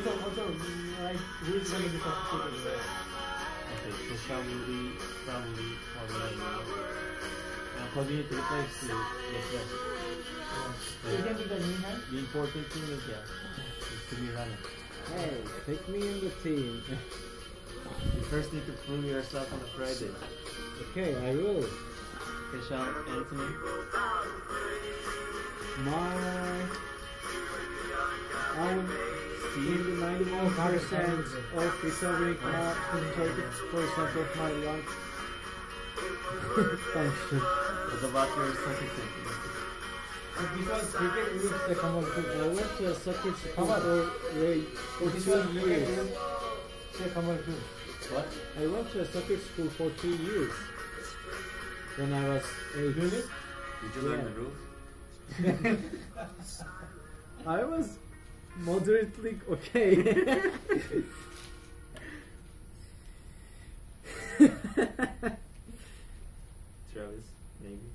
like who is going to be substituted there? Okay, so probably continue to replace the best. You can be the new man? The important thing is to be running. Hey, pick me in the team. You first need to prove yourself on a Friday. Okay, I will. Okay, Sean, Anthony. I'm in the 91% of recovering 30% of my lunch function. What about your soccer team? Because cricket is the common food. I went to a soccer school for This 2 was years. the common food. What? I went to a soccer school for 2 years when I was 8. Really? Did you learn the rules? I was moderately okay. Travis, maybe.